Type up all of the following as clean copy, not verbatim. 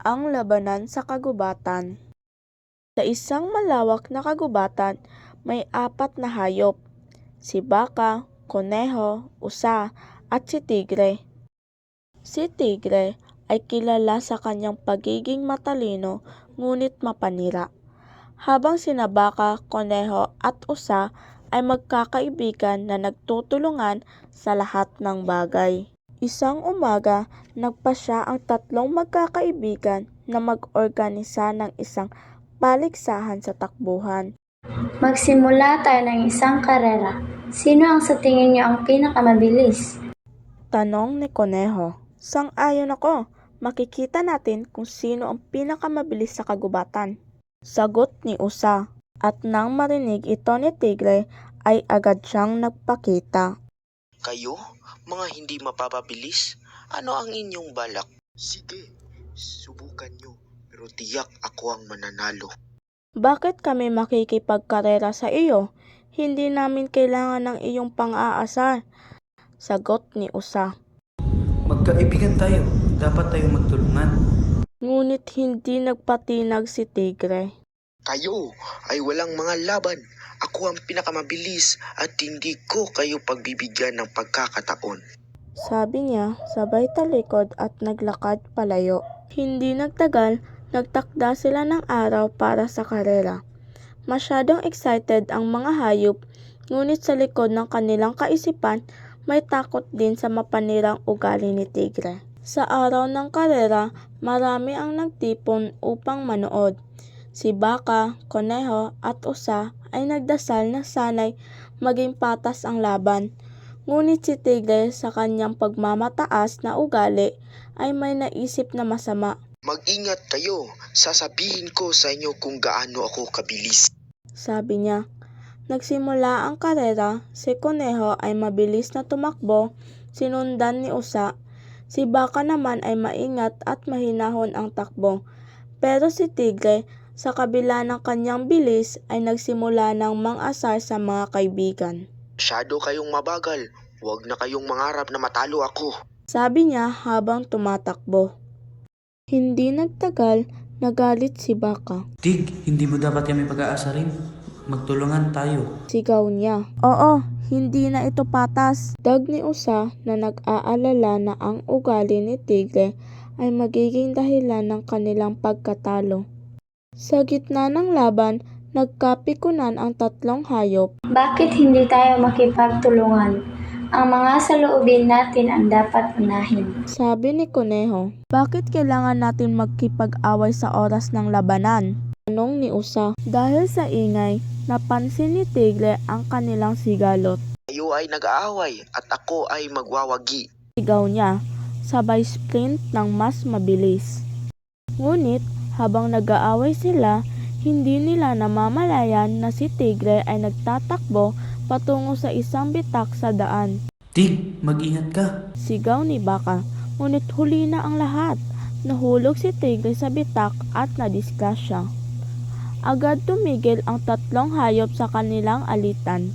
Ang labanan sa kagubatan. Sa isang malawak na kagubatan, may apat na hayop, si baka, koneho, usa, at si tigre. Si tigre ay kilala sa kanyang pagiging matalino ngunit mapanira, habang sina baka, koneho at usa ay magkakaibigan na nagtutulungan sa lahat ng bagay. Isang umaga, nagpasya ang tatlong magkakaibigan na mag-organisa ng isang paligsahan sa takbuhan. Magsimula tayo ng isang karera. Sino ang sa tingin niyo ang pinakamabilis? Tanong ni Koneho. Sang-ayon ako. Makikita natin kung sino ang pinakamabilis sa kagubatan. Sagot ni Usa. At nang marinig ito ni Tigre, ay agad siyang nagpakita. Kayo, mga hindi mapapabilis, ano ang inyong balak? Sige, subukan nyo, pero tiyak ako ang mananalo. Bakit kami makikipagkarera sa iyo? Hindi namin kailangan ng iyong pang-aasar. Sagot ni Usa. Magkaibigan tayo. Dapat tayong magtulungan. Ngunit hindi nagpatinag si Tigre. Kayo ay walang mga laban. Ako ang pinakamabilis at hindi ko kayo pagbibigyan ng pagkakataon. Sabi niya, sabay talikod at naglakad palayo. Hindi nagtagal, nagtakda sila ng araw para sa karera. Masyadong excited ang mga hayop, ngunit sa likod ng kanilang kaisipan, may takot din sa mapanirang ugali ni Tigre. Sa araw ng karera, marami ang nagtipon upang manood. Si baka, koneho at usa ay nagdasal na sanay maging patas ang laban. Ngunit si Tigre sa kanyang pagmamataas na ugali ay may naisip na masama. Mag-ingat kayo, sasabihin ko sa inyo kung gaano ako kabilis. Sabi niya. Nagsimula ang karera, si Koneho ay mabilis na tumakbo, sinundan ni Usa. Si baka naman ay maingat at mahinahon ang takbo. Pero si Tigre, sa kabila ng kanyang bilis, ay nagsimula ng mang-asar sa mga kaibigan. Masyado kayong mabagal, huwag na kayong mangarap na matalo ako. Sabi niya habang tumatakbo. Hindi nagtagal, nagalit si baka. Tig, hindi mo dapat kami pag-aasarin. Magtulungan tayo. Sigaw niya. Oo, hindi na ito patas. Dag ni Usa na nag-aalala na ang ugali ni Tigre ay magiging dahilan ng kanilang pagkatalo. Sa gitna ng laban, nagkapikunan ang tatlong hayop. Bakit hindi tayo makipagtulungan? Ang mga saloobin natin ang dapat unahin. Sabi ni Koneho. Bakit kailangan natin magkipag-away sa oras ng labanan? Tanong ni Usa. Dahil sa ingay, napansin ni Tigre ang kanilang sigalot. Kayo ay nag-aaway at ako ay magwawagi. Sigaw niya, sabay sprint ng mas mabilis. Ngunit, habang nag-aaway sila, hindi nila namamalayan na si Tigre ay nagtatakbo patungo sa isang bitak sa daan. Tig, mag-ingat ka. Sigaw ni baka, ngunit huli na ang lahat. Nahulog si Tigre sa bitak at nadisgrasya. Agad tumigil ang tatlong hayop sa kanilang alitan.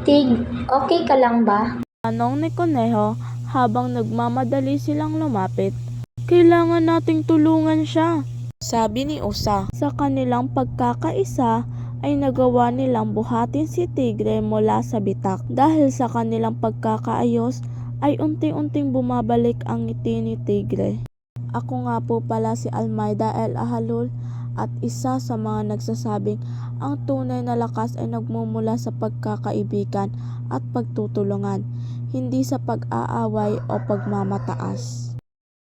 Tig, okay ka lang ba? Tanong ni Koneho habang nagmamadali silang lumapit. Kailangan nating tulungan siya, sabi ni Usa. Sa kanilang pagkakaisa ay nagawa nilang buhatin si Tigre mula sa bitak. Dahil sa kanilang pagkakaayos ay unti-unting bumabalik ang ngiti ni Tigre. Ako nga po pala si Almeida El Ahalul at isa sa mga nagsasabing ang tunay na lakas ay nagmumula sa pagkakaibigan at pagtutulungan, hindi sa pag-aaway o pagmamataas.